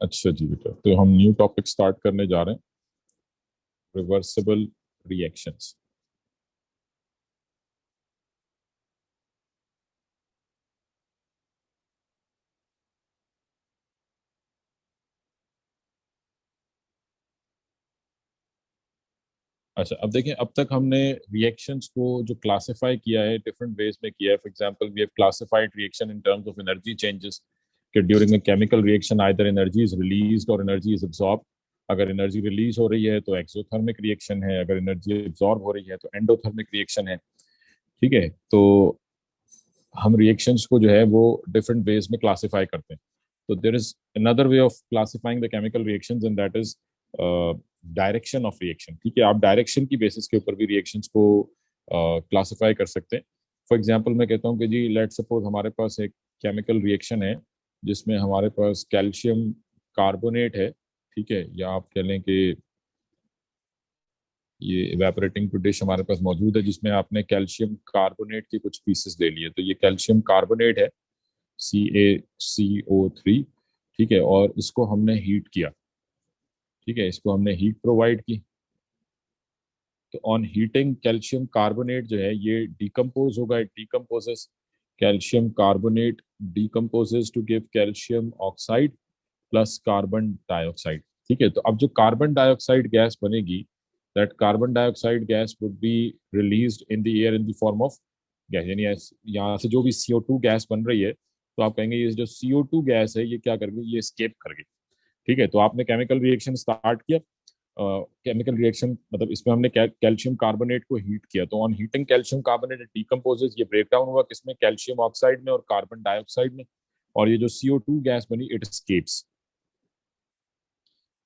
अच्छा जी बेटा, तो हम न्यू टॉपिक स्टार्ट करने जा रहे हैं, रिवर्सिबल रिएक्शंस। अच्छा, अब देखें, अब तक हमने रिएक्शंस को जो क्लासिफाई किया है डिफरेंट वेज में किया है। For example, we have classified reaction in terms of energy changes, कि during a chemical reaction either energy is released और एनर्जी इज एब्जॉर्ब। अगर एनर्जी रिलीज हो रही है तो एक्सोथर्मिक रिएक्शन है, अगर एनर्जी एब्जॉर्ब हो रही है तो एंडोथर्मिक रिएक्शन है। ठीक है, तो हम रिएक्शंस को जो है वो डिफरेंट वेज में क्लासिफाई करते हैं। तो there is another way of classifying the chemical reactions and that is direction of reaction. ठीक है, आप डायरेक्शन की बेसिस के ऊपर भी रिएक्शंस को क्लासिफाई कर सकते हैं। फॉर एग्जांपल, मैं कहता हूँ कि जी लेट सपोज हमारे पास एक केमिकल रिएक्शन है जिसमें हमारे पास कैल्शियम कार्बोनेट है। ठीक है, या आप कह लें कि ये इवेपोरेटिंग टू डिश हमारे पास मौजूद है जिसमें आपने कैल्शियम कार्बोनेट के कुछ पीसेस ले लिए। तो ये कैल्शियम कार्बोनेट है, CaCO3। ठीक है, और इसको हमने हीट किया। ठीक है, इसको हमने हीट प्रोवाइड की। तो ऑन हीटिंग कैल्शियम कार्बोनेट जो है ये डिकम्पोज होगा, it decomposes calcium carbonate, decomposes to give calcium oxide plus carbon dioxide. ठीक है, तो अब जो कार्बन डाइऑक्साइड गैस बनेगी, that carbon dioxide gas would be released in the air in the form of gas. यानी यहाँ से जो भी CO2 गैस बन रही है, तो आप कहेंगे ये जो CO2 गैस है ये क्या कर गई, ये escape कर गई। ठीक है, तो आपने केमिकल रिएक्शन स्टार्ट किया। केमिकल रिएक्शन मतलब इसमें हमने कैल्शियम कार्बोनेट को हीट किया। तो on heating calcium carbonate decomposes, ये ब्रेक डाउन हुआ किसमें, कैल्शियम ऑक्साइड में और कार्बन डाइऑक्साइड में। और ये जो CO2 गैस बनी, इट स्केप्स।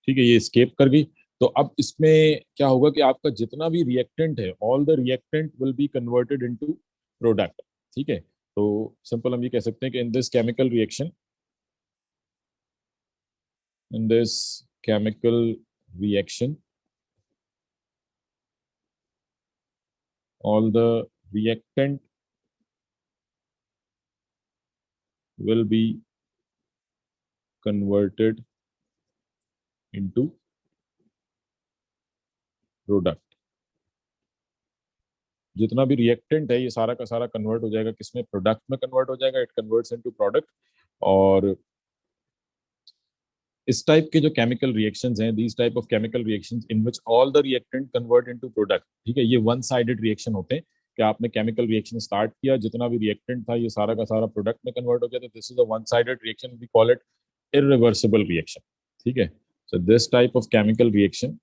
ठीक है, ये स्केप कर गई। तो अब इसमें क्या होगा कि आपका जितना भी रिएक्टेंट है, all the reactant will be converted into product. ठीक है, तो सिंपल हम ये कह सकते हैं कि in this chemical reaction all the reactant will be converted into product। जितना भी रिएक्टेंट है ये सारा का सारा कन्वर्ट हो जाएगा किसमें, प्रोडक्ट में कन्वर्ट हो जाएगा, इट कन्वर्ट्स इनटू प्रोडक्ट। और इस टाइप के जो केमिकल रिएक्शंस हैं, these type of chemical reactions in which all the reactant convert into product. ठीक है, ये वन साइडेड रिएक्शन होते हैं कि आपने केमिकल रिएक्शन स्टार्ट किया, जितना भी रिएक्टेंट था ये सारा का सारा प्रोडक्ट में कन्वर्ट हो गया। तो this is a one sided reaction, we call it irreversible reaction। ठीक है, so this type of chemical reaction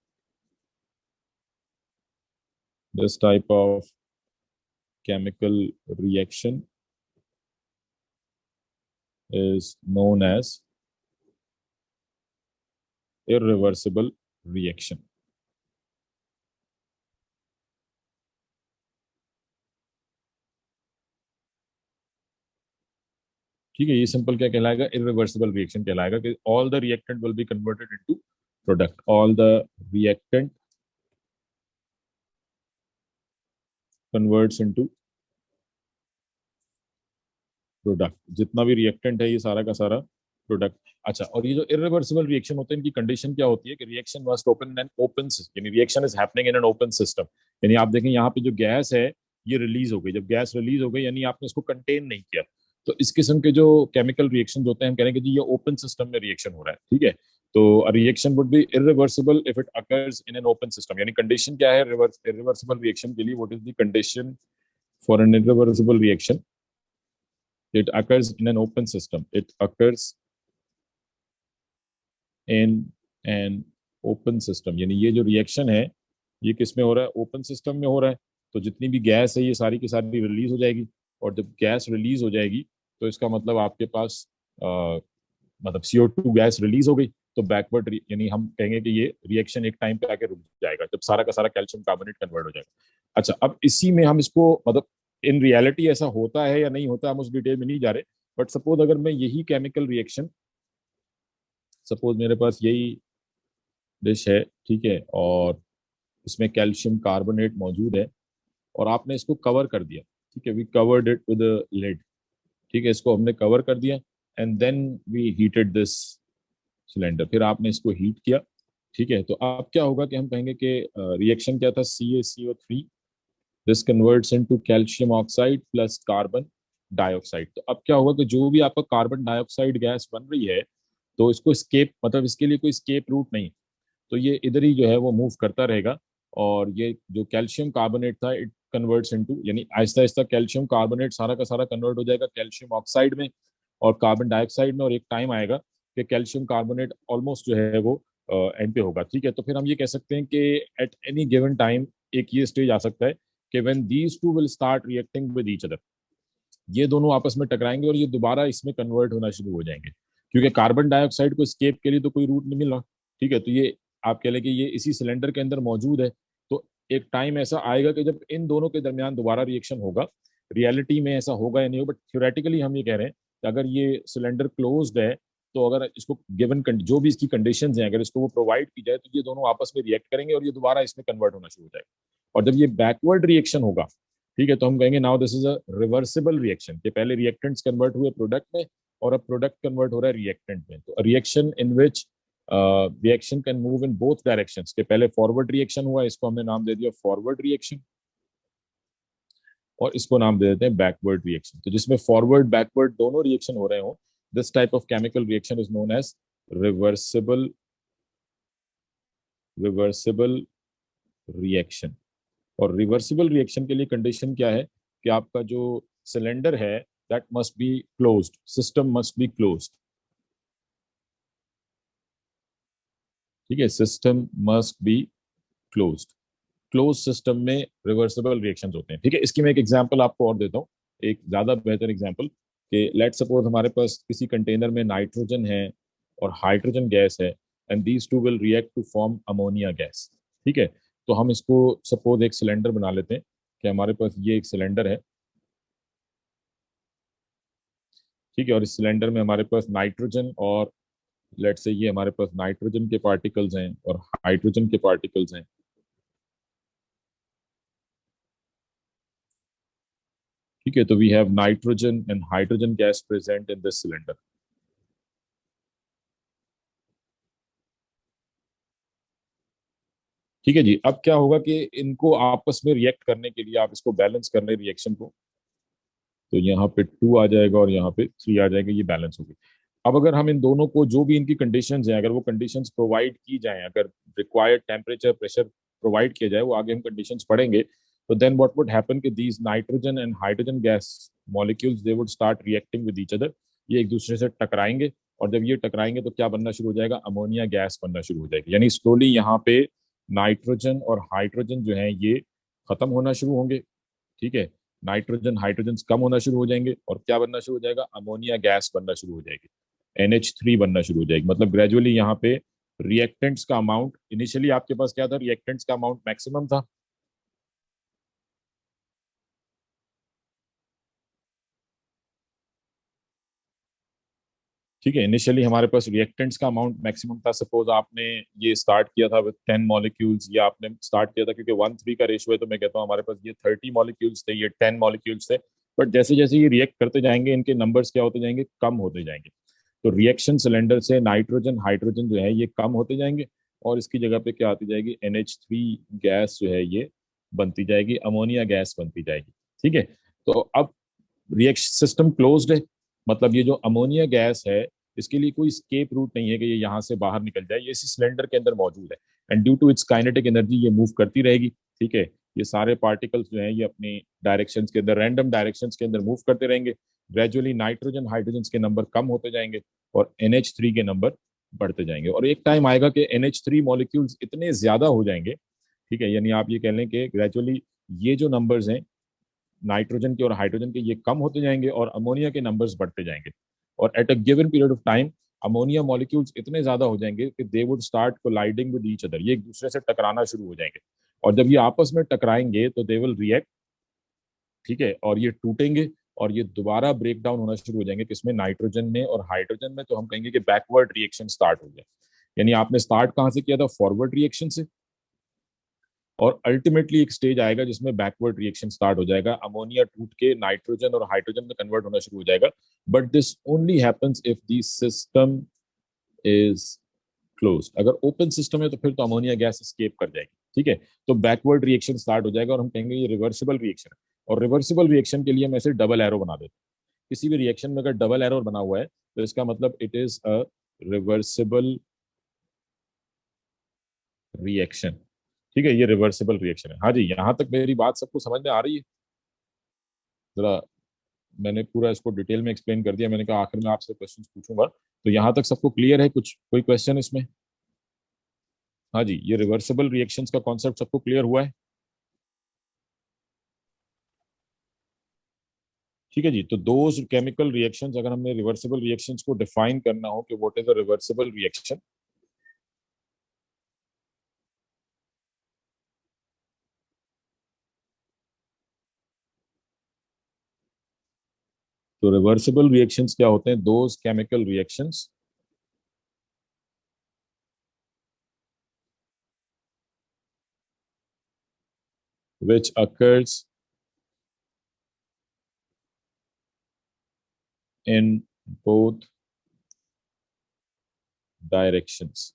is known as irreversible reaction। ठीक है, ये सिंपल क्या कहलाएगा, irreversible reaction कहलाएगा कि all the reactant will be converted into product, all the reactant converts into product. जितना भी रिएक्टेंट है ये सारा का सारा प्रोडक्ट। अच्छा, और ये जो इरिवर्सिबल रिएक्शन होते हैं इनकी कंडीशन क्या होती है कि reaction must open in an open system, यानी reaction is happening in an open system. यानी आप देखें यहाँ पे जो गैस है ये रिलीज हो गई। जब गैस रिलीज हो गई यानी आपने इसको कंटेन नहीं किया। तो इस किस्म के जो केमिकल रिएक्शन होते हैं हम कहेंगे जी ये ओपन सिस्टम में रिएक्शन हो रहा है। ठीक है, तो reaction would be irreversible if it occurs in an open system. यानी कंडीशन क्या है इरिवर्सिबल रिएक्शन के लिए, what is the condition for an irreversible reaction, it occurs in an open system, it occurs in an open system। यानी ये जो reaction है ये किस में हो रहा है, ओपन सिस्टम में हो रहा है। तो जितनी भी गैस है ये सारी की सारी रिलीज हो जाएगी। और जब गैस रिलीज हो जाएगी तो इसका मतलब आपके पास मतलब CO2 गैस रिलीज हो गई। तो बैकवर्ड यानी हम कहेंगे कि ये रिएक्शन एक टाइम पे आके रुक जाएगा जब सारा का सारा कैल्शियम कार्बोनेट कन्वर्ट हो जाएगा। अच्छा, अब इसी में हम इसको मतलब इन रियलिटी ऐसा होता है या नहीं होता, हम उस डिटेल में नहीं जा रहे। बट सपोज अगर मैं यही केमिकल रिएक्शन, सपोज मेरे पास यही डिश है। ठीक है, और इसमें कैल्शियम कार्बोनेट मौजूद है और आपने इसको कवर कर दिया। ठीक है, we covered it with lid. ठीक है, इसको हमने कवर कर दिया and then we heated this cylinder, फिर आपने इसको हीट किया, ठीक है। तो अब क्या होगा कि हम कहेंगे कि रिएक्शन क्या था, CaCO3, this converts into calcium oxide plus carbon dioxide. तो अब क्या होगा कि जो भी आपका कार्बन डाइऑक्साइड गैस बन रही है, तो इसको स्केप, मतलब इसके लिए कोई स्केप रूट नहीं, तो ये इधर ही जो है वो मूव करता रहेगा। और ये जो कैल्शियम कार्बोनेट था, इट कन्वर्ट्स इनटू, यानी आहिस्ता आहिस्ता कैल्शियम कार्बोनेट सारा का सारा कन्वर्ट हो जाएगा कैल्शियम ऑक्साइड में और कार्बन डाइऑक्साइड में, और एक टाइम आएगा कि कैल्शियम कार्बोनेट ऑलमोस्ट जो है वो एंड पे होगा, ठीक है। तो फिर हम ये कह सकते हैं कि एट एनी गिवन टाइम एक ये स्टेज आ सकता है कि when these two will start reacting with each other, ये दोनों आपस में टकराएंगे और ये दोबारा इसमें कन्वर्ट होना शुरू हो जाएंगे, क्योंकि कार्बन डाइऑक्साइड को स्केप के लिए तो कोई रूट नहीं मिल रहा, ठीक है। तो ये आप कह लें कि ये इसी सिलेंडर के अंदर मौजूद है। तो एक टाइम ऐसा आएगा कि जब इन दोनों के दरमियान दोबारा रिएक्शन होगा। रियलिटी में ऐसा होगा या नहीं होगा, बट थ्योरेटिकली हम ये कह रहे हैं कि अगर ये सिलेंडर क्लोज्ड है, तो अगर इसको गिवन जो भी इसकी कंडीशंस हैं, अगर इसको वो प्रोवाइड की जाए, तो ये दोनों आपस में रिएक्ट करेंगे और ये दोबारा इसमें कन्वर्ट होना शुरू हो जाएगा। और जब ये बैकवर्ड रिएक्शन होगा, ठीक है, तो हम कहेंगे now this is a reversible reaction, कि पहले रिएक्टेंट्स कन्वर्ट हुए प्रोडक्ट में और अब प्रोडक्ट कन्वर्ट हो रहा है रिएक्टेंट में। तो reaction in which reaction can move in both directions, के पहले फॉरवर्ड रिएक्शन हुआ, इसको हमने नाम दे दिया फॉरवर्ड रिएक्शन, और इसको नाम दे देते हैं बैकवर्ड रिएक्शन। तो जिसमें फॉरवर्ड बैकवर्ड दोनों रिएक्शन हो रहे हो, this type of chemical reaction is known as reversible reversible reaction. और रिवर्सिबल रिएक्शन के लिए कंडीशन क्या है कि आपका जो सिलेंडर है that must be closed, system must be closed, ठीक है, system must be closed. Close system में रिवर्सिबल रिएक्शंस होते हैं, ठीक है। इसकी मैं एक एग्जांपल आपको और देता हूँ, एक ज्यादा बेहतर एग्जांपल, कि लेट सपोज हमारे पास किसी कंटेनर में नाइट्रोजन है और हाइड्रोजन गैस है, and these two will react to form ammonia gas, ठीक है। तो हम इसको सपोज एक सिलेंडर बना लेते हैं कि हमारे पास ये एक सिलेंडर है, ठीक है, और इस सिलेंडर में हमारे पास नाइट्रोजन और लेट से ये हमारे पास नाइट्रोजन के पार्टिकल्स हैं और हाइड्रोजन के पार्टिकल्स हैं, ठीक है। तो we have nitrogen and hydrogen gas present in this cylinder, ठीक है जी। अब क्या होगा कि इनको आपस में रिएक्ट करने के लिए आप इसको बैलेंस कर लें रिएक्शन को, तो यहाँ पे 2 आ जाएगा और यहाँ पे 3 आ जाएगा, ये बैलेंस होगी। अब अगर हम इन दोनों को, जो भी इनकी कंडीशंस हैं, अगर वो कंडीशंस प्रोवाइड की जाएं, अगर रिक्वायर्ड टेम्परेचर प्रेशर प्रोवाइड किया जाए, वो आगे हम कंडीशंस पढ़ेंगे, तो देन व्हाट वुड हैपन कि these nitrogen and hydrogen gas molecules they would start reacting with each other, ये एक दूसरे से टकराएंगे। और जब ये टकराएंगे तो क्या बनना शुरू हो जाएगा, अमोनिया गैस बनना शुरू हो जाएगी, यानी स्लोली यहाँ पे नाइट्रोजन और हाइड्रोजन जो है ये खत्म होना शुरू होंगे, ठीक है। नाइट्रोजन हाइड्रोजन कम होना शुरू हो जाएंगे और क्या बनना शुरू हो जाएगा, अमोनिया गैस बनना शुरू हो जाएगी, NH3 बनना शुरू हो जाएगी। मतलब ग्रेजुअली यहाँ पे रिएक्टेंट्स का अमाउंट, इनिशियली आपके पास क्या था, रिएक्टेंट्स का अमाउंट मैक्सिमम था, ठीक है। इनिशियली हमारे पास रिएक्टेंट्स का अमाउंट मैक्सिमम था, सपोज आपने ये स्टार्ट किया था विद 10 मॉलिक्यूल्स, या आपने स्टार्ट किया था, क्योंकि 1:3 का रेशियो है, तो मैं कहता हूँ हमारे पास ये 30 मॉलिक्यूल्स थे, ये 10 मॉलिक्यूल्स थे। बट जैसे जैसे ये रिएक्ट करते जाएंगे, इनके नंबर्स क्या होते जाएंगे, कम होते जाएंगे। तो रिएक्शन सिलेंडर से नाइट्रोजन हाइड्रोजन जो है ये कम होते जाएंगे, और इसकी जगह पे क्या आती जाएगी, NH3 गैस जो है ये बनती जाएगी, अमोनिया गैस बनती जाएगी, ठीक है। तो अब रिएक्शन सिस्टम क्लोज्ड है, मतलब ये जो अमोनिया गैस है, इसके लिए कोई स्केप रूट नहीं है कि ये यहाँ से बाहर निकल जाए, ये इसी सिलेंडर के अंदर मौजूद है, and due to its kinetic energy ये मूव करती रहेगी, ठीक है। ये सारे पार्टिकल्स जो हैं ये अपनी डायरेक्शंस के अंदर, रैंडम डायरेक्शंस के अंदर मूव करते रहेंगे। ग्रेजुअली नाइट्रोजन हाइड्रोजन के नंबर कम होते जाएंगे और NH3 के नंबर बढ़ते जाएंगे, और एक टाइम आएगा कि NH3 मॉलिक्यूल्स इतने ज्यादा हो जाएंगे, ठीक है, यानी आप ये कह लें कि ग्रेजुअली ये जो नंबर्स हैं नाइट्रोजन के और हाइड्रोजन के, ये कम होते जाएंगे और अमोनिया के नंबर्स बढ़ते जाएंगे। और at a given period of time ammonia molecules इतने ज्यादा हो जाएंगे कि they would start colliding with each other, ये एक दूसरे से टकराना शुरू हो जाएंगे। और जब ये आपस में टकराएंगे तो दे विल रिएक्ट, ठीक है, और ये टूटेंगे और ये दोबारा ब्रेक डाउन होना शुरू हो जाएंगे, किसमें, नाइट्रोजन में और हाइड्रोजन में। तो हम कहेंगे कि बैकवर्ड रिएक्शन स्टार्ट हो गया, यानी आपने स्टार्ट कहाँ से किया था, फॉरवर्ड रिएक्शन से, और अल्टीमेटली एक स्टेज आएगा जिसमें बैकवर्ड रिएक्शन स्टार्ट हो जाएगा, अमोनिया टूट के नाइट्रोजन और हाइड्रोजन में कन्वर्ट होना शुरू हो जाएगा। But this only happens if the system is closed. अगर ओपन सिस्टम है तो फिर तो अमोनिया गैस एस्केप कर जाएगी, ठीक है। तो बैकवर्ड रिएक्शन स्टार्ट हो जाएगा और हम कहेंगे ये रिवर्सिबल रिएक्शन है। और रिवर्सिबल रिएक्शन के लिए हम ऐसे डबल एरो बना देते हैं। किसी भी रिएक्शन में अगर डबल एरो बना हुआ है तो इसका मतलब it is a reversible reaction, ठीक है। ये रिवर्सिबल रिएक्शन है। हाँ जी, यहाँ तक मेरी बात सबको समझ में आ रही है? जरा, मैंने पूरा इसको डिटेल में एक्सप्लेन कर दिया। मैंने कहा आखिर में आपसे क्वेश्चन पूछूंगा, तो यहाँ तक सबको क्लियर है? कुछ कोई क्वेश्चन इसमें? हाँ जी, ये रिवर्सिबल रिएक्शंस का कॉन्सेप्ट सबको क्लियर हुआ है? ठीक है जी। तो दो केमिकल रिएक्शंस, अगर हमने रिवर्सिबल रिएक्शंस को डिफाइन करना हो कि what is a reversible reaction, तो रिवर्सिबल रिएक्शंस क्या होते हैं? Those chemical reactions which occurs in both directions,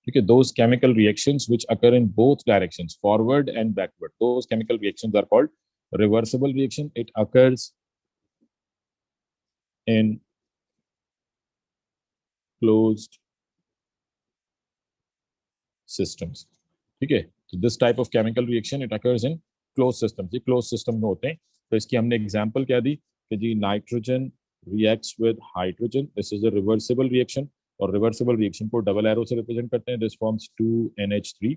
ठीक है। those chemical reactions which occur in both directions, forward and backward, those chemical reactions are called reversible reaction. It occurs in closed systems, ठीक है। तो this type of chemical reaction it occurs in close system. ये close system में होते हैं। तो इसकी हमने एग्जांपल क्या दी कि जी nitrogen reacts with hydrogen, this is a reversible reaction. और रिवर्सिबल रिएक्शन को डबल एरो से रिप्रेजेंट करते हैं, this forms 2NH3।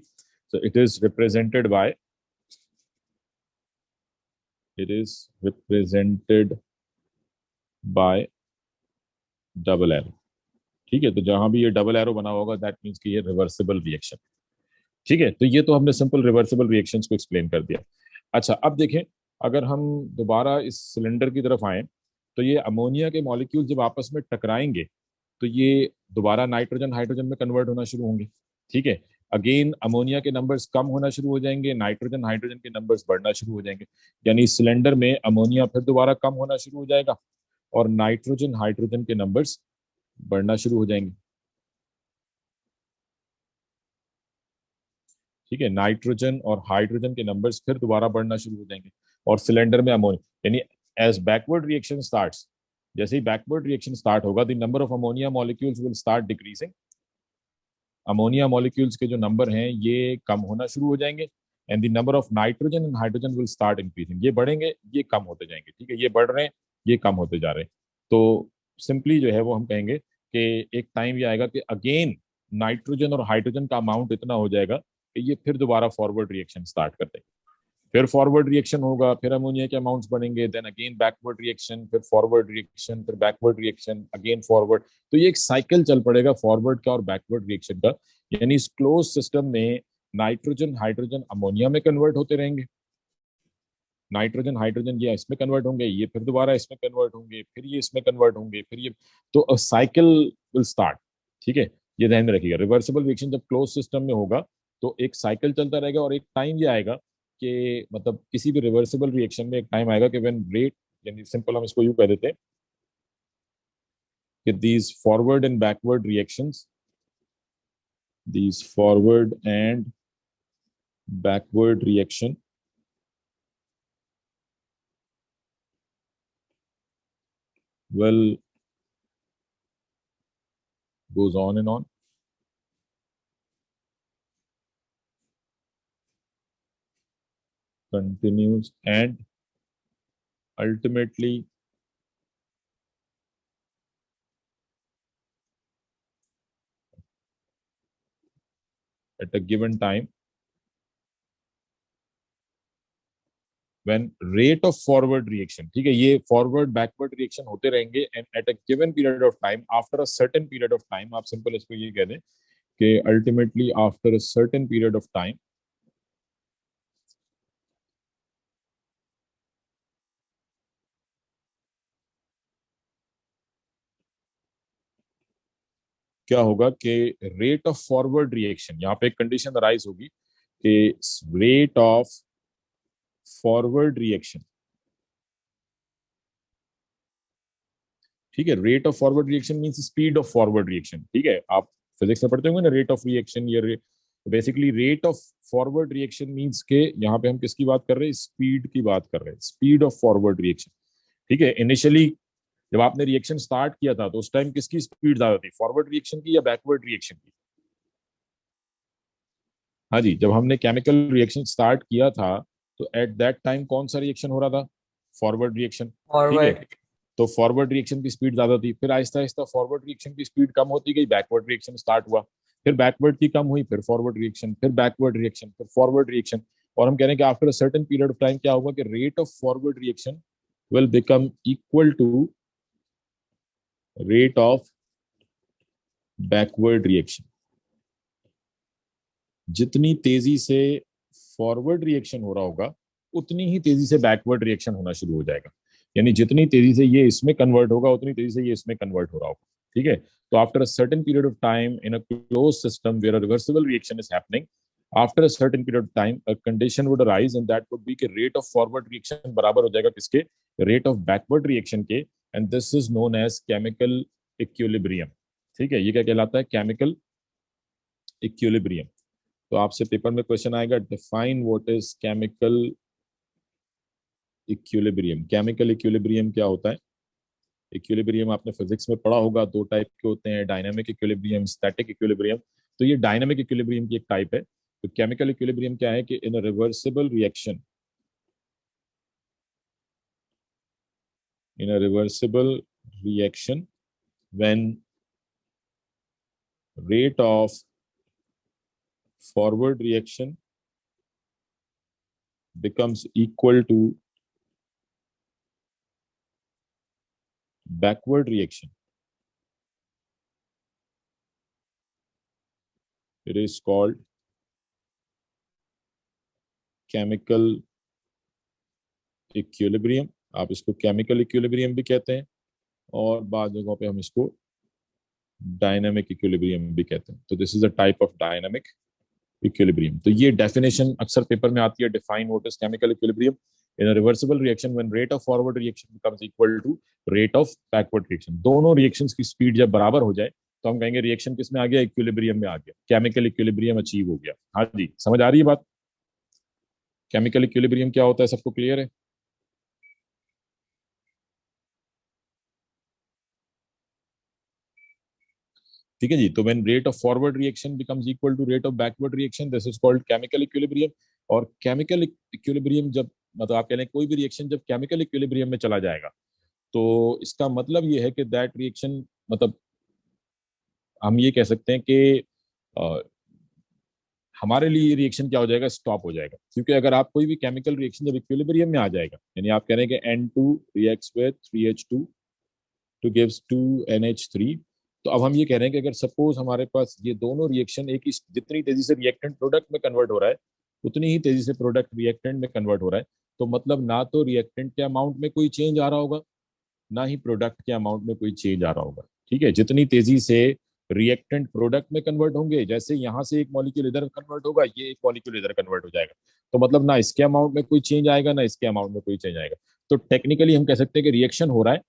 so it is represented by it is represented by double arrow, ठीक है। तो जहां भी ये डबल एरो बना होगा दैट मीन्स कि ये रिवर्सिबल रिएक्शन, ठीक है। तो ये तो हमने सिंपल रिवर्सिबल रिएक्शंस को एक्सप्लेन कर दिया। अच्छा, अब देखें, अगर हम दोबारा इस सिलेंडर की तरफ आए तो ये अमोनिया के मॉलिक्यूल जब आपस में टकराएंगे तो ये दोबारा नाइट्रोजन हाइड्रोजन में कन्वर्ट होना शुरू होंगे, ठीक है। अगेन अमोनिया के नंबर्स कम होना शुरू हो जाएंगे, नाइट्रोजन हाइड्रोजन के नंबर्स बढ़ना शुरू हो जाएंगे। यानी सिलेंडर में अमोनिया फिर दोबारा कम होना शुरू हो जाएगा और नाइट्रोजन हाइड्रोजन के नंबर्स बढ़ना शुरू हो जाएंगे, ठीक है। नाइट्रोजन और हाइड्रोजन के नंबर्स फिर दोबारा बढ़ना शुरू हो जाएंगे और सिलेंडर में अमोनिया, यानी एज बैकवर्ड रिएक्शन स्टार्ट्स, जैसे ही बैकवर्ड रिएक्शन स्टार्ट होगा the number of ammonia molecules will start decreasing. Ammonia molecules के जो नंबर हैं ये कम होना शुरू हो जाएंगे and the number of nitrogen and hydrogen will start increasing. ये बढ़ेंगे, ये कम होते जाएंगे, ठीक है। ये बढ़ रहे हैं, ये कम होते जा रहे हैं। तो सिंपली जो है वो हम कहेंगे कि एक टाइम ये आएगा कि अगेन नाइट्रोजन और हाइड्रोजन का अमाउंट इतना हो जाएगा कि ये फिर दोबारा फॉरवर्ड रिएक्शन स्टार्ट कर देंगे। फिर फॉरवर्ड रिएक्शन होगा, फिर अमोनिया के अमाउंट्स बढ़ेंगे, देन अगेन बैकवर्ड रिएक्शन, फिर फॉरवर्ड रिएक्शन, फिर बैकवर्ड रिएक्शन, अगेन फॉरवर्ड। तो ये एक साइकिल चल पड़ेगा फॉरवर्ड का और बैकवर्ड रिएक्शन का। यानी इस क्लोज सिस्टम में नाइट्रोजन हाइड्रोजन अमोनिया में कन्वर्ट होते रहेंगे, नाइट्रोजन हाइड्रोजन ये इसमें कन्वर्ट होंगे, ये फिर दोबारा इसमें कन्वर्ट होंगे, फिर ये इसमें कन्वर्ट होंगे, फिर ये, तो साइकिल विल स्टार्ट, ठीक है। ये ध्यान में रखिएगा, रिवर्सिबल रिएक्शन जब क्लोज सिस्टम में होगा तो एक साइकिल चलता रहेगा और एक टाइम ये आएगा कि मतलब किसी भी रिवर्सिबल रिएक्शन में एक टाइम आएगा कि व्हेन रेट, यानी सिंपल हम इसको यूं कह देते हैं कि these forward and backward reaction will goes on and on, continues, and ultimately at a given time when rate of forward reaction, ठीक है, ये फॉरवर्ड बैकवर्ड रिएक्शन होते रहेंगे and at a given period of time, after a certain period of time, आप simple इसको ये कह दें कि ultimately after a certain period of time क्या होगा कि रेट ऑफ फॉरवर्ड रिएक्शन, यहाँ पे एक कंडीशन अराइज होगी कि रेट ऑफ फॉरवर्ड रिएक्शन ठीक है, rate of forward reaction means speed of forward reaction. ठीक है, आप फिजिक्स में पढ़ते होंगे ना, रेट ऑफ रिएक्शन, ये basically rate of forward reaction means के यहाँ पे हम किसकी बात कर रहे हैं, स्पीड की बात कर रहे हैं, स्पीड ऑफ फॉरवर्ड रिएक्शन। ठीक है, इनिशियली जब आपने रिएक्शन स्टार्ट किया था तो उस टाइम किसकी स्पीड ज्यादा थी, फॉरवर्ड रिएक्शन की या बैकवर्ड रिएक्शन की? हाँ जी, जब हमने केमिकल रिएक्शन स्टार्ट किया था तो एट दैट टाइम कौन सा रिएक्शन हो रहा था, फॉरवर्ड रिएक्शन। ठीक है, फॉरवर्ड। तो फॉरवर्ड रिएक्शन की स्पीड ज्यादा थी, फिर आहिस्ता आहिस्ता फॉरवर्ड रिएक्शन की स्पीड कम होती गई, बैकवर्ड रिएक्शन स्टार्ट हुआ, फिर बैकवर्ड की कम हुई, फिर फॉरवर्ड रिएक्शन, फिर बैकवर्ड रिएक्शन, फिर फॉरवर्ड रिएक्शन। और हम कह रहे हैं कि after a certain period of time क्या होगा कि rate of forward reaction will become equal to rate of backward reaction. जितनी तेजी से फॉरवर्ड रिएक्शन हो रहा होगा उतनी ही तेजी से बैकवर्ड रिएक्शन होना शुरू हो जाएगा, यानी जितनी तेजी से ये इसमें कन्वर्ट होगा उतनी तेजी से ये इसमें कन्वर्ट हो रहा होगा। ठीक है, तो after a certain period of time in a close system where a reversible reaction is happening, after a certain period of time a condition would arise and that would be के rate of forward reaction बराबर हो जाएगा किसके, rate of backward reaction के, and this is known as chemical equilibrium. ठीक है, ये क्या कहलाता है, केमिकल इक्विलिब्रियम। तो आपसे पेपर में क्वेश्चन आएगा, define what is chemical equilibrium. Chemical equilibrium क्या होता है? इक्विलिब्रियम आपने फिजिक्स में पढ़ा होगा, दो टाइप के होते हैं, डायनामिक इक्विलिब्रियम, स्टैटिक इक्विलिब्रियम। तो ये डायनामिक इक्विलिब्रियम की एक टाइप है। तो केमिकल इक्विलिब्रियम क्या है कि in a reversible reaction, in a reversible reaction when rate of forward reaction becomes equal to backward reaction, it is called chemical equilibrium। आप इसको केमिकल इक्विलिब्रियम भी कहते हैं और बाद जगहों पे हम इसको डायनामिक इक्विलिब्रियम भी कहते हैं। तो this is a type of dynamic equilibrium. तो ये डेफिनेशन अक्सर पेपर में आती है, define what is chemical equilibrium in a reversible reaction when rate of forward reaction becomes equal to rate of backward reaction. दोनों रिएक्शंस की speed जब बराबर हो जाए तो हम कहेंगे रिएक्शन किस में आ गया, इक्विलिब्रियम में आ गया, केमिकल इक्विलिब्रियम अचीव हो गया। हाँ जी, समझ आ रही है बात? केमिकल इक्विलिब्रियम क्या होता है, सबको क्लियर है? ठीक है जी, तो when rate of forward reaction becomes equal to rate of backward reaction, this is called chemical equilibrium. और केमिकल इक्विलिब्रियम जब, मतलब आप कह रहे हैं कोई भी रिएक्शन जब केमिकल इक्विलिब्रियम में चला जाएगा तो इसका मतलब ये है कि दैट रिएक्शन, मतलब हम ये कह सकते हैं कि अ, हमारे लिए ये रिएक्शन क्या हो जाएगा, स्टॉप हो जाएगा। क्योंकि अगर आप कोई भी केमिकल रिएक्शन जब इक्विलिब्रियम में आ जाएगा, यानी आप कह रहे हैं कि N2 reacts with 3H2 two gives 2NH3, तो अब हम ये कह रहे हैं कि अगर सपोज हमारे पास ये दोनों रिएक्शन एक ही, जितनी तेजी से रिएक्टेंट प्रोडक्ट में कन्वर्ट हो रहा है उतनी ही तेजी से प्रोडक्ट रिएक्टेंट में कन्वर्ट हो रहा है, तो मतलब ना तो रिएक्टेंट के अमाउंट में कोई चेंज आ रहा होगा, ना ही प्रोडक्ट के अमाउंट में कोई चेंज आ रहा होगा। ठीक है, जितनी तेजी से रिएक्टेंट प्रोडक्ट में कन्वर्ट होंगे, जैसे यहाँ से एक मॉलिक्यूल इधर कन्वर्ट होगा, ये एक मॉलिक्यूल इधर कन्वर्ट हो जाएगा, तो मतलब ना इसके अमाउंट में कोई चेंज आएगा ना इसके अमाउंट में कोई चेंज आएगा। तो टेक्निकली हम कह सकते हैं कि रिएक्शन हो रहा है,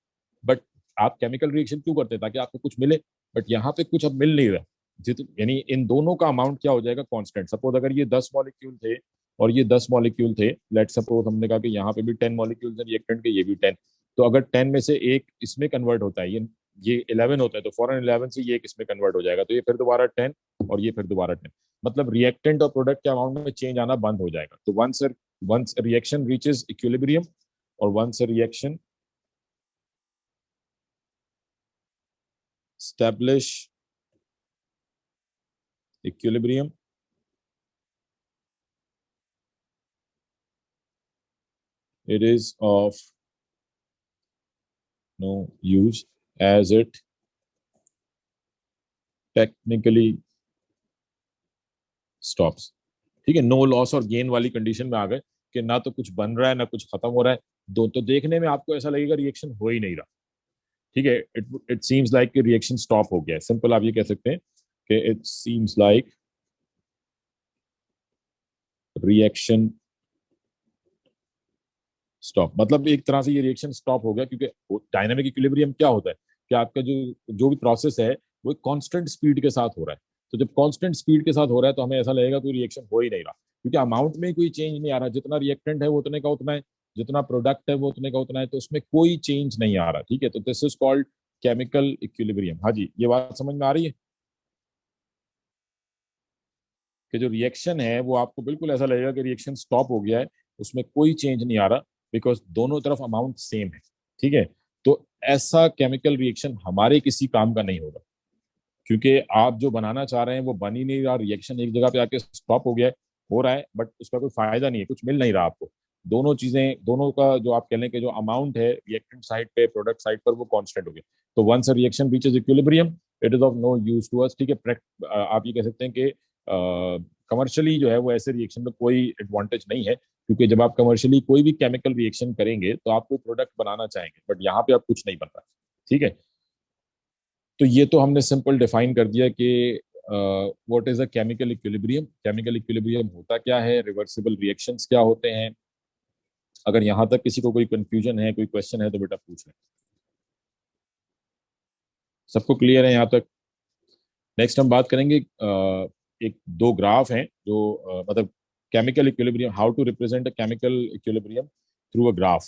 बट आप केमिकल रिएक्शन क्यों करते हैं, ताकि आपको कुछ मिले, बट यहाँ पे कुछ अब मिल नहीं रहा। जित यानी इन दोनों का अमाउंट क्या हो जाएगा, कांस्टेंट। सपोज अगर ये 10 मॉलिक्यूल थे और ये 10 मॉलिक्यूल थे, लेट सपोज हमने कहा कि यहाँ पे भी 10 मॉलिक्यूल है रिएक्टेंट के, ये भी 10, तो अगर 10 में से एक इसमें कन्वर्ट होता है, ये 11 होता है, तो फॉरन 11 से ये एक इसमें कन्वर्ट हो जाएगा, तो ये फिर दोबारा 10 और ये फिर दोबारा 10, मतलब रिएक्टेंट और प्रोडक्ट के अमाउंट में चेंज आना बंद हो जाएगा। तो वंस रिएक्शन रीचेस इक्विलिब्रियम और once reaction establish equilibrium, it is of no use as it technically stops। ठीक है, नो लॉस और गेन वाली कंडीशन में आ गए कि ना तो कुछ बन रहा है ना कुछ खत्म हो रहा है, दो तो देखने में आपको ऐसा लगेगा रिएक्शन हो ही नहीं रहा। ठीक है, इट इट सीम्स लाइक कि रिएक्शन स्टॉप हो गया है, सिंपल आप ये कह सकते हैं कि it seems like reaction stop, मतलब एक तरह से ये रिएक्शन स्टॉप हो गया, क्योंकि डायनामिक इक्विलिब्रियम क्या होता है, कि आपका जो जो भी प्रोसेस है वो कांस्टेंट स्पीड के साथ हो रहा है। तो जब कांस्टेंट स्पीड के साथ हो रहा है तो हमें ऐसा लगेगा कोई रिएक्शन हो ही नहीं रहा, क्योंकि अमाउंट में कोई चेंज नहीं आ रहा। जितना रिएक्टेंट है वो उतने का उतना है, जितना प्रोडक्ट है वो उतने का उतना है, तो उसमें कोई चेंज नहीं आ रहा। ठीक है, तो this is called chemical equilibrium. हाँ जी, ये बात समझ में आ रही है कि जो रिएक्शन है वो आपको बिल्कुल ऐसा लगेगा कि रिएक्शन स्टॉप हो गया है, उसमें कोई चेंज नहीं आ रहा, बिकॉज दोनों तरफ अमाउंट सेम है। ठीक है, तो ऐसा केमिकल रिएक्शन हमारे किसी काम का नहीं होगा, क्योंकि आप जो बनाना चाह रहे हैं वो बन ही नहीं रहा, रिएक्शन एक जगह पे आके स्टॉप हो गया है, हो रहा है बट उसका कोई फायदा नहीं है, कुछ मिल नहीं रहा आपको। दोनों चीजें, दोनों का जो आप कह लें कि जो अमाउंट है रिएक्टेंट साइड पे प्रोडक्ट साइड पर वो कांस्टेंट हो गया। तो once a reaction reaches equilibrium it is of no use to us. ठीक है, आप ये कह सकते हैं कि कमर्शियली जो है वो ऐसे रिएक्शन में कोई एडवांटेज नहीं है, क्योंकि जब आप कमर्शियली कोई भी केमिकल रिएक्शन करेंगे तो आप कोई प्रोडक्ट बनाना चाहेंगे, बट यहाँ पे आप कुछ नहीं बन रहा। ठीक है, तो ये तो हमने सिंपल डिफाइन कर दिया कि what is a chemical equilibrium, chemical equilibrium होता क्या है, रिवर्सिबल रिएक्शंस क्या होते हैं। अगर यहाँ तक किसी को कोई कंफ्यूजन है, कोई क्वेश्चन है तो बेटा पूछ लें। सबको क्लियर है यहाँ तक? नेक्स्ट हम बात करेंगे एक दो ग्राफ हैं जो मतलब chemical equilibrium, how to represent a chemical equilibrium through a graph.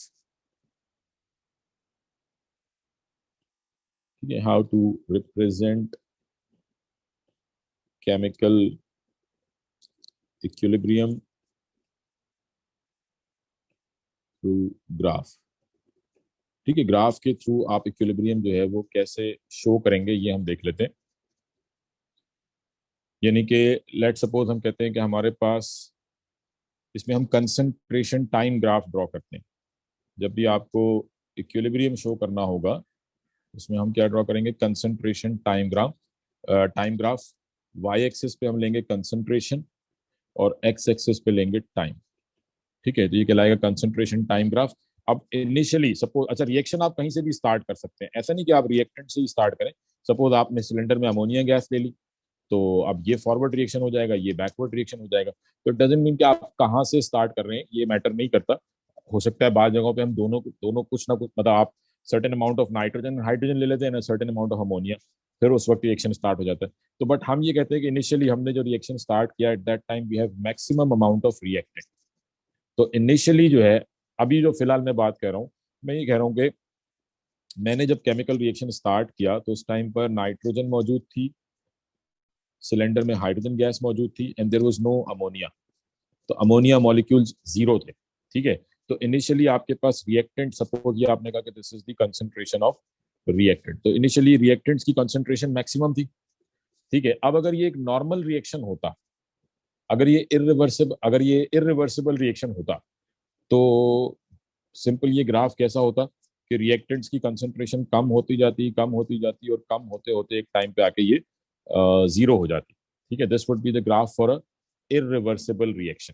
ठीक है, how to represent chemical equilibrium through graph. ठीक है, ग्राफ के थ्रू आप इक्विलिब्रियम जो है वो कैसे शो करेंगे ये हम देख लेते हैं। यानी कि लेट सपोज हम कहते हैं कि हमारे पास इसमें हम कंसंट्रेशन टाइम ग्राफ ड्रॉ करते हैं। जब भी आपको इक्विलिब्रियम शो करना होगा उसमें हम क्या ड्रॉ करेंगे, concentration time graph. Time graph Y axis पे हम लेंगे कंसंट्रेशन और एक्स एक्सिस पे लेंगे टाइम। ठीक है, तो ये कहलाएगा कंसंट्रेशन टाइम ग्राफ। अब इनिशियली सपोज, अच्छा रिएक्शन आप कहीं से भी स्टार्ट कर सकते हैं, ऐसा नहीं कि आप रिएक्टेंट से ही स्टार्ट करें। सपोज आपने सिलेंडर में अमोनिया गैस ले ली, तो अब ये फॉरवर्ड रिएक्शन हो जाएगा, ये बैकवर्ड रिएक्शन हो जाएगा। तो इट डजेंट मीन कि आप कहाँ से स्टार्ट कर रहे हैं ये मैटर नहीं करता। हो सकता है बाद जगहों पे हम दोनों दोनों कुछ ना कुछ, मतलब आप certain amount of nitrogen hydrogen ले लेते हैं ना, सर्टेन अमाउंट ऑफ अमोनिया, फिर उस वक्त रिएक्शन स्टार्ट हो जाता है। तो बट हम ये कहते हैं कि इनिशियली हमने जो रिएक्शन स्टार्ट किया at that time we have maximum amount of reactant. तो इनिशियली जो है, अभी जो फिलहाल मैं बात कर रहा हूँ, मैं ये कह रहा हूँ कि मैंने जब केमिकल रिएक्शन स्टार्ट किया तो उस टाइम पर नाइट्रोजन मौजूद थी, सिलेंडर में हाइड्रोजन गैस मौजूद थी and there was no ammonia. तो अमोनिया मॉलिक्यूल्स जीरो थे। ठीक है, तो इनिशियली आपके पास रिएक्टेंट, सपोज ये आपने कहा कि this is the concentration of reactant, तो इनिशियली रिएक्टेंट्स की कंसंट्रेशन मैक्सिमम थी। ठीक है, अब अगर ये एक नॉर्मल रिएक्शन होता, अगर ये इरिवर्सिबल रिएक्शन होता, तो सिंपल ये ग्राफ कैसा होता कि रिएक्टेंट्स की कंसंट्रेशन कम होती जाती, कम होती जाती, और कम होते होते एक टाइम पे आके ये जीरो हो जाती। ठीक है, this would be the graph for a irreversible reaction.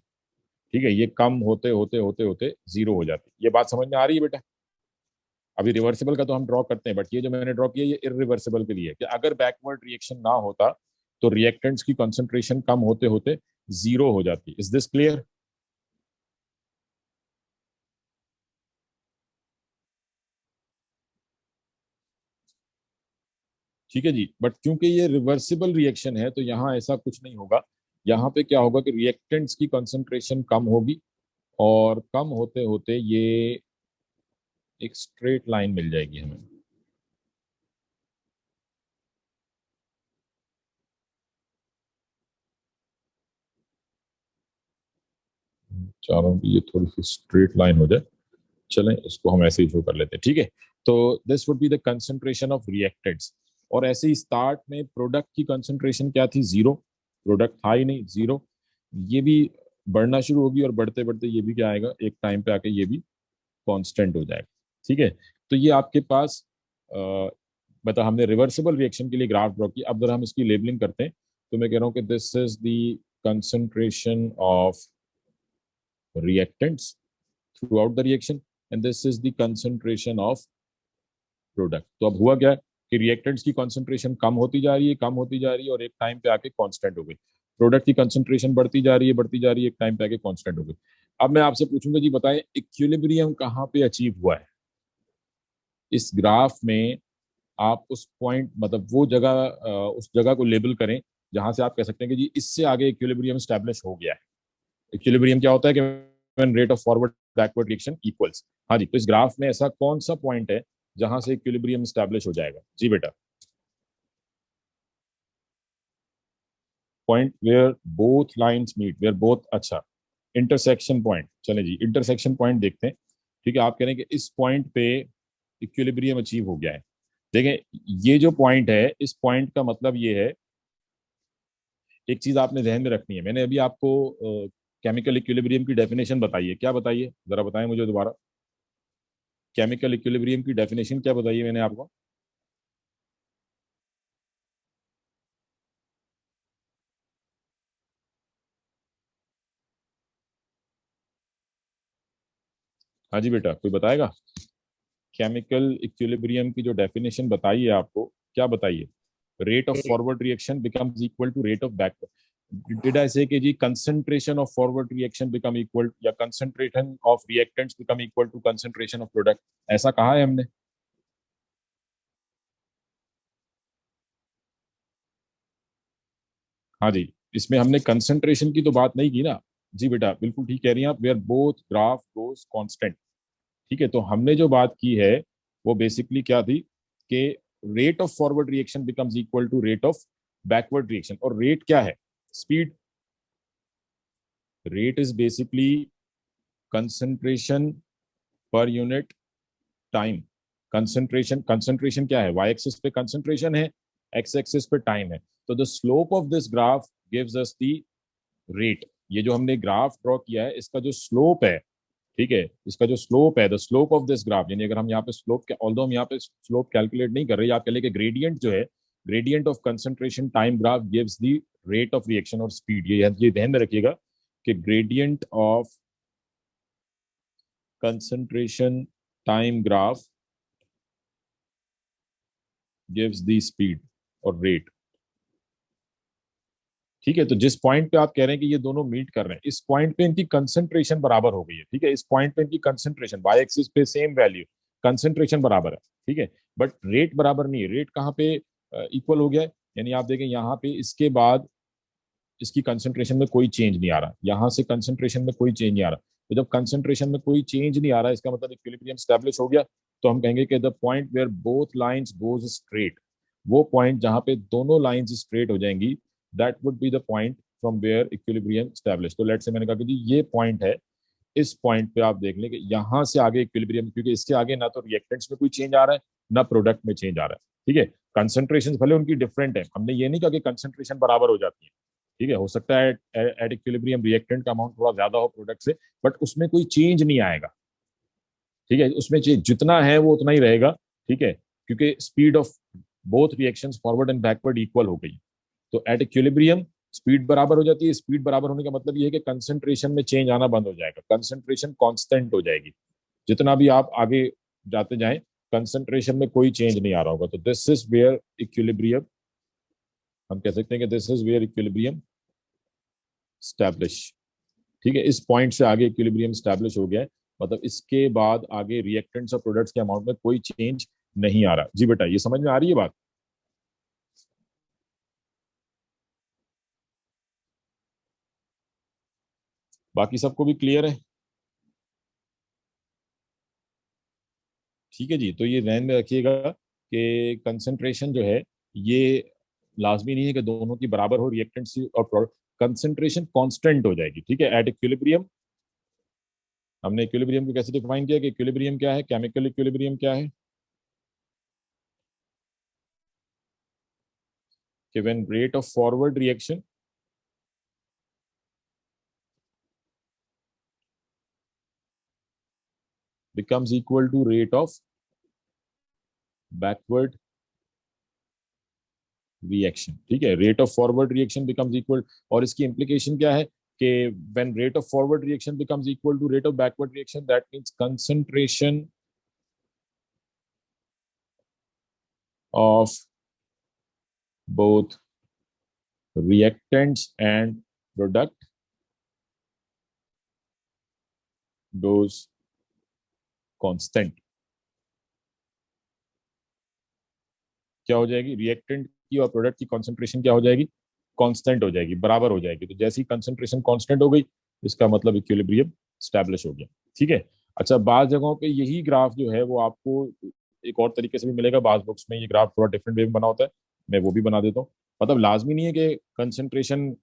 ठीक है, ये कम होते होते होते होते जीरो हो जाती। ये बात समझ में आ रही है बेटा? अभी रिवर्सिबल का तो हम ड्रॉ करते हैं, बट ये जो मैंने ड्रॉ किया ये इरिवर्सिबल के लिए है कि अगर बैकवर्ड रिएक्शन ना होता तो रिएक्टेंट्स की कंसंट्रेशन कम होते होते जीरो हो जाती। Is this clear? ठीक है जी, बट क्योंकि ये रिवर्सिबल रिएक्शन है तो यहाँ ऐसा कुछ नहीं होगा। यहाँ पे क्या होगा कि रिएक्टेंट्स की कंसंट्रेशन कम होगी, और कम होते होते ये एक स्ट्रेट लाइन मिल जाएगी हमें। चारों की ये थोड़ी सी स्ट्रेट लाइन हो जाए, चलें इसको हम ऐसे ही शो कर लेते हैं। ठीक है, तो this would be the concentration of reactants. और ऐसे ही स्टार्ट में प्रोडक्ट की कंसंट्रेशन क्या थी, जीरो। प्रोडक्ट था ही नहीं, जीरो। ये भी बढ़ना शुरू होगी और बढ़ते बढ़ते ये भी क्या आएगा, एक टाइम पे आके ये भी कांस्टेंट हो जाएगा। ठीक है, तो ये आपके पास बता, हमने रिवर्सिबल रिएक्शन के लिए ग्राफ ड्रॉ की। अब अगर हम इसकी लेबलिंग करते हैं तो मैं कह रहा हूँ कि this is the concentration of reactants throughout the reaction and this is the concentration of product। तो अब हुआ क्या कि रिएक्टेंट्स की कंसंट्रेशन कम होती जा रही है, कम होती जा रही है, और एक टाइम पे आके कांस्टेंट हो गई। प्रोडक्ट की कंसंट्रेशन बढ़ती जा रही है, बढ़ती जा रही है, एक टाइम पे आके कांस्टेंट हो गई। अब मैं आपसे पूछूंगा जी, बताएं इक्विलिब्रियम कहाँ पे अचीव हुआ है इस ग्राफ में? आप उस पॉइंट मतलब वो जगह उस जगह को लेबल करें जहां से आप कह सकते हैं कि जी इससे आगे इक्विलिब्रियम स्टैब्लिश हो गया है। इक्विलिब्रियम क्या होता है कि when rate of forward backward reaction equals. हाँ जी, तो इस ग्राफ में ऐसा कौन सा पॉइंट है जहां से इक्विलिब्रियम स्टैब्लिश हो जाएगा? जी बेटा, point where both lines meet, where both, अच्छा, इंटरसेक्शन पॉइंट। चले जी, इंटरसेक्शन पॉइंट देखते हैं। ठीक है, आप कह रहे हैं कि इस पॉइंट पे इक्विलिब्रियम अचीव हो गया है। देखें, ये जो पॉइंट है, इस पॉइंट का मतलब ये है, एक चीज आपने ध्यान में रखनी है। मैंने अभी आपको केमिकल इक्विलिब्रियम की डेफिनेशन बताई है, क्या बताइए जरा बताएं मुझे दोबारा। केमिकल इक्विलिब्रियम की डेफिनेशन क्या बताइए मैंने आपको? हाँ जी बेटा, कोई बताएगा? केमिकल इक्विलिब्रियम की जो डेफिनेशन बताई है आपको, क्या बताइए? Rate of forward reaction becomes equal to rate of backward. Did I say कि जी concentration of forward reaction become equal, या concentration of reactants become equal to concentration of product, ऐसा कहा है हमने? हाँ जी, इसमें हमने कंसंट्रेशन की तो बात नहीं की ना। जी बेटा, बिल्कुल ठीक कह रही हैं आप, where both graph goes constant. ठीक है, तो हमने जो बात की है वो बेसिकली क्या थी कि rate of forward reaction becomes equal to rate of backward reaction. और रेट क्या है? Speed. Rate is basically concentration per unit time. Concentration क्या है? वाई एक्सिस पे कंसंट्रेशन है, एक्स एक्सिस पे टाइम है। तो the slope of this graph gives us the rate. ये जो हमने ग्राफ ड्रॉ किया है, इसका जो स्लोप है, ठीक है, इसका जो स्लोप है, the slope of this graph, यानी अगर हम यहाँ पे स्लोप, ऑल्दो हम यहाँ पे स्लोप कैलकुलेट नहीं कर रहे, आप कह लें कि ग्रेडियंट जो है, gradient of concentration time graph gives the rate of reaction और स्पीड। ये ध्यान में रखिएगा कि gradient of concentration time graph gives the speed और रेट। ठीक है, तो जिस पॉइंट पे आप कह रहे हैं कि ये दोनों मीट कर रहे हैं, इस पॉइंट पे इनकी कंसंट्रेशन बराबर हो गई है। ठीक है, इस पॉइंट पे इनकी कंसंट्रेशन वाई एक्सिस पे सेम वैल्यू, कंसंट्रेशन बराबर है। ठीक है, बट रेट बराबर नहीं है। रेट कहाँ पे इक्वल हो गया है? यानी आप देखें यहाँ पे इसके बाद इसकी कंसंट्रेशन में कोई चेंज नहीं आ रहा, यहाँ से कंसंट्रेशन में कोई चेंज नहीं आ रहा। तो जब कंसंट्रेशन में कोई चेंज नहीं आ रहा, इसका मतलब इक्विलिब्रियम स्टैब्लिश हो गया। तो हम कहेंगे कि the point where both lines goes straight, वो पॉइंट जहां पे दोनों लाइंस स्ट्रेट हो जाएंगी, that would be the point from where equilibrium establish. तो लेट से मैंने कहा कि जी ये पॉइंट है, इस पॉइंट पे आप देख लें कि यहाँ से आगे इक्विलिब्रियम, क्योंकि इसके आगे ना तो रिएक्टेंट्स में कोई चेंज आ रहा है, ना प्रोडक्ट में चेंज आ रहा है। ठीक है, कंसंट्रेशन भले उनकी डिफरेंट है, हमने ये नहीं कहा कि कंसंट्रेशन बराबर हो जाती है। ठीक है, हो सकता है एट इक्विलिब्रियम रिएक्टेंट का अमाउंट थोड़ा ज्यादा हो प्रोडक्ट से, बट उसमें कोई चेंज नहीं आएगा। ठीक है, उसमें जितना है वो उतना ही रहेगा। ठीक है, क्योंकि speed of both reactions forward and backward equal हो गई। तो एट इक्विलिब्रियम स्पीड बराबर हो जाती है। स्पीड बराबर होने का मतलब ये है कि कंसंट्रेशन में चेंज आना बंद हो जाएगा, कंसंट्रेशन कांस्टेंट हो जाएगी। जितना भी आप आगे जाते जाएं, कंसंट्रेशन में कोई चेंज नहीं आ रहा होगा। तो दिस इज वेयर इक्विलिब्रियम, हम कह सकते हैं कि this is where equilibrium establish. ठीक है, इस पॉइंट से आगे इक्विलिब्रियम स्टैब्लिश हो गया है, मतलब इसके बाद आगे रिएक्टेंट्स और प्रोडक्ट्स के अमाउंट में कोई चेंज नहीं आ रहा। जी बेटा, ये समझ में आ रही है बात? बाकी सबको भी क्लियर है? ठीक है जी, तो ये ध्यान में रखिएगा कि कंसंट्रेशन जो है, ये लाजमी नहीं है कि दोनों की बराबर हो, रिएक्टेंट्स और कंसंट्रेशन कांस्टेंट हो जाएगी। ठीक है, एट इक्विलिब्रियम। हमने इक्विलिब्रियम को कैसे डिफाइन किया कि इक्विलिब्रियम क्या है, केमिकल इक्विलिब्रियम क्या है? कि when rate of forward reaction becomes equal to rate of backward reaction. ठीक है, rate of forward reaction becomes equal, और इसकी इंप्लीकेशन क्या है कि when rate of forward reaction becomes equal to rate of backward reaction, that means concentration of both reactants and product goes constant। क्या हो जाएगी, रिएक्टेंट की और प्रोडक्ट की कॉन्सेंट्रेशन क्या हो जाएगी, कांस्टेंट हो जाएगी, बराबर हो जाएगी। तो जैसे ही कंसंट्रेशन कांस्टेंट हो गई, इसका मतलब इक्विलिब्रियम स्टैब्लिश हो गया। ठीक है। अच्छा, बाज़ जगहों पे यही ग्राफ जो है वो आपको एक और तरीके से भी मिलेगा, बाज़ बुक्स में ये ग्राफ थोड़ा डिफरेंट वे में बना होता है, मैं वो भी बना देता हूँ। मतलब लाजमी नहीं है कि कंसंट्रेशन,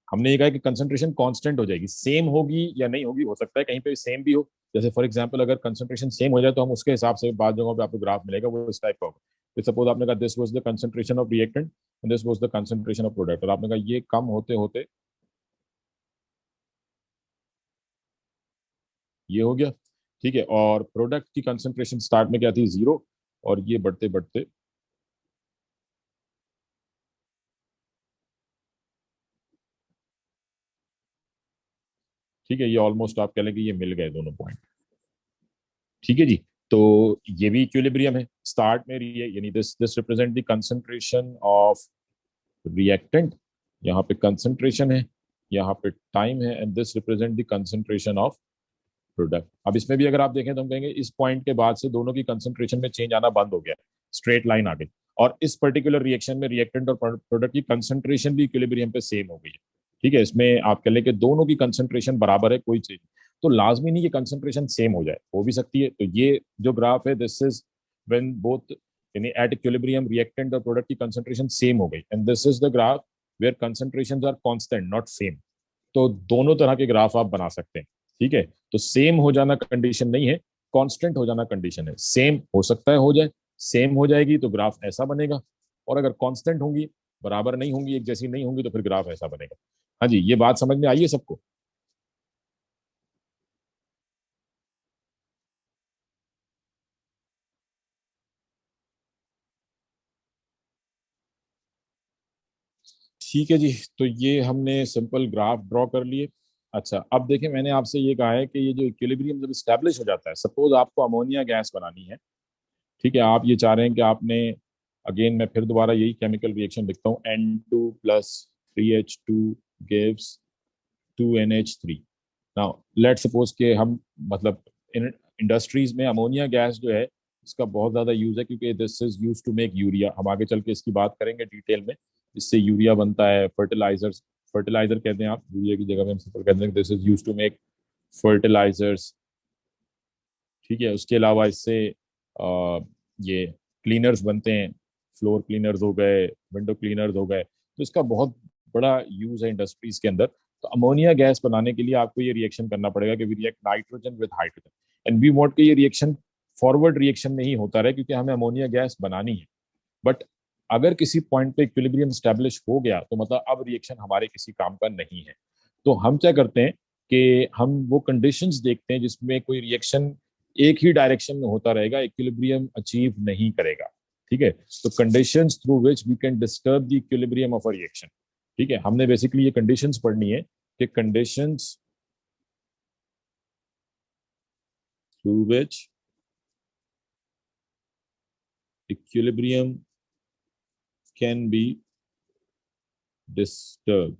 हमने ये कहा कि कंसंट्रेशन कांस्टेंट हो जाएगी, सेम होगी या नहीं होगी, हो सकता है कहीं पे सेम भी हो। जैसे फॉर एग्जांपल अगर कंसंट्रेशन सेम हो जाए तो हम उसके हिसाब से बाद जगहों पे आपको ग्राफ मिलेगा वो इस टाइप का होगा। तो सपोज आपने कहा this was the concentration of reactant and this was the concentration of product, और आपने कहा ये कम होते होते ये हो गया। ठीक है, और प्रोडक्ट की कंसंट्रेशन स्टार्ट में क्या थी, 0, और ये बढ़ते बढ़ते, ठीक है, ये ऑलमोस्ट आप कह लें कि ये मिल गए दोनों पॉइंट। ठीक है जी। तो ये भी इक्विलिब्रियम है, स्टार्ट में यानी this this represent the concentration of reactant, यहाँ पे कंसंट्रेशन है, यहाँ पे टाइम है, and this represent the concentration of product. अब इसमें भी अगर आप देखें तो हम कहेंगे इस पॉइंट के बाद से दोनों की कंसंट्रेशन में चेंज आना बंद हो गया, स्ट्रेट लाइन आ गई, और इस पर्टिकुलर रिएक्शन में रिएक्टेंट और प्रोडक्ट की कंसंट्रेशन भी इक्विलिब्रियम पे सेम हो गई है। ठीक है, इसमें आप कह लें कि दोनों की कंसंट्रेशन बराबर है, कोई चीज तो लाजमी नहीं कि कंसंट्रेशन सेम हो जाए, हो भी सकती है। तो ये जो ग्राफ है, दिस इज व्हेन बोथ, यानी एट इक्विलिब्रियम रिएक्टेंट और प्रोडक्ट की कंसंट्रेशन सेम हो गई, and this is the graph where concentrations are constant not same. तो दोनों तरह के ग्राफ आप बना सकते हैं। ठीक है, तो सेम हो जाना कंडीशन नहीं है, कांस्टेंट हो जाना कंडीशन है। सेम हो सकता है हो जाए, सेम हो जाएगी तो ग्राफ ऐसा बनेगा, और अगर कांस्टेंट होंगी, बराबर नहीं होंगी, एक जैसी नहीं होंगी, तो फिर ग्राफ ऐसा बनेगा। हाँ जी, ये बात समझ में आई है सबको? ठीक है जी। तो ये हमने सिंपल ग्राफ ड्रॉ कर लिए। अच्छा, अब देखिए, मैंने आपसे ये कहा है कि ये जो इक्विलिब्रियम जब स्टैब्लिश हो जाता है, सपोज आपको अमोनिया गैस बनानी है। ठीक है, आप ये चाह रहे हैं कि आपने, अगेन मैं फिर दोबारा यही केमिकल रिएक्शन लिखता हूँ, N2 + 3H2 gives 2NH3। Now let suppose के हम, मतलब इन इंडस्ट्रीज में अमोनिया गैस जो है इसका बहुत ज़्यादा यूज़ है, क्योंकि this is use to make urea. हम आगे चल के इसकी बात करेंगे डिटेल में, इससे यूरिया बनता है, फर्टिलाइजर्स, फर्टिलाइजर कहते हैं आप, यूरिया की जगह में हम सिंपल कहते हैं this is use to make fertilisers. ठीक है, उसके अलावा इससे ये क्लीनर्स बनते हैं, फ्लोर क्लीनर्स हो गए, विंडो क्लीनर्स हो गए, तो इसका बहुत बड़ा यूज है इंडस्ट्रीज के अंदर। तो अमोनिया गैस बनाने के लिए आपको ये रिएक्शन करना पड़ेगा कि we react nitrogen with hydrogen, and we want कि ये रिएक्शन फॉरवर्ड रिएक्शन में ही होता रहे, क्योंकि हमें अमोनिया गैस बनानी है। बट अगर किसी पॉइंट पे इक्विलिब्रियम स्टैब्लिश हो गया तो मतलब अब रिएक्शन हमारे किसी काम का नहीं है। तो हम क्या करते हैं कि हम वो कंडीशंस देखते हैं जिसमें कोई रिएक्शन एक ही डायरेक्शन में होता रहेगा, इक्विलिब्रियम अचीव नहीं करेगा। ठीक है, तो conditions through which we can disturb the equilibrium of a reaction. ठीक है, हमने बेसिकली ये कंडीशंस पढ़नी है कि conditions through which equilibrium can be disturb.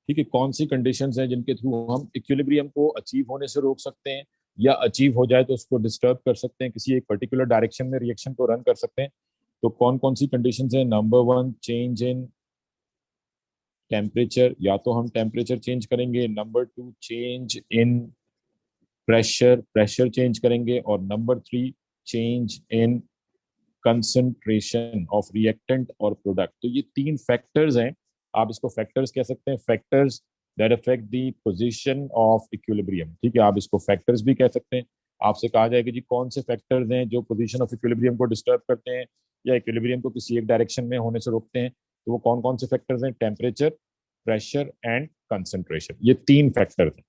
ठीक है, कौन सी कंडीशंस हैं जिनके थ्रू हम इक्विलिब्रियम को अचीव होने से रोक सकते हैं, या अचीव हो जाए तो उसको डिस्टर्ब कर सकते हैं, किसी एक पर्टिकुलर डायरेक्शन में रिएक्शन को रन कर सकते हैं। तो कौन कौन सी कंडीशंस हैं? नंबर 1, चेंज इन टेम्परेचर, या तो हम टेम्परेचर चेंज करेंगे। Number 2, change in pressure, pressure change करेंगे। और number 3, change in concentration of reactant और प्रोडक्ट। तो ये तीन फैक्टर्स हैं, आप इसको फैक्टर्स कह सकते हैं, factors that affect the position of equilibrium. ठीक है, आप इसको फैक्टर्स भी कह सकते हैं। आपसे कहा जाएगा जी कौन से फैक्टर्स हैं जो पोजीशन ऑफ इक्विलिब्रियम को डिस्टर्ब करते हैं या इक्विलिब्रियम को किसी एक डायरेक्शन में होने से रोकते हैं, तो वो कौन कौन से फैक्टर्स हैं? टेम्परेचर, प्रेशर एंड कंसंट्रेशन, ये तीन फैक्टर्स हैं।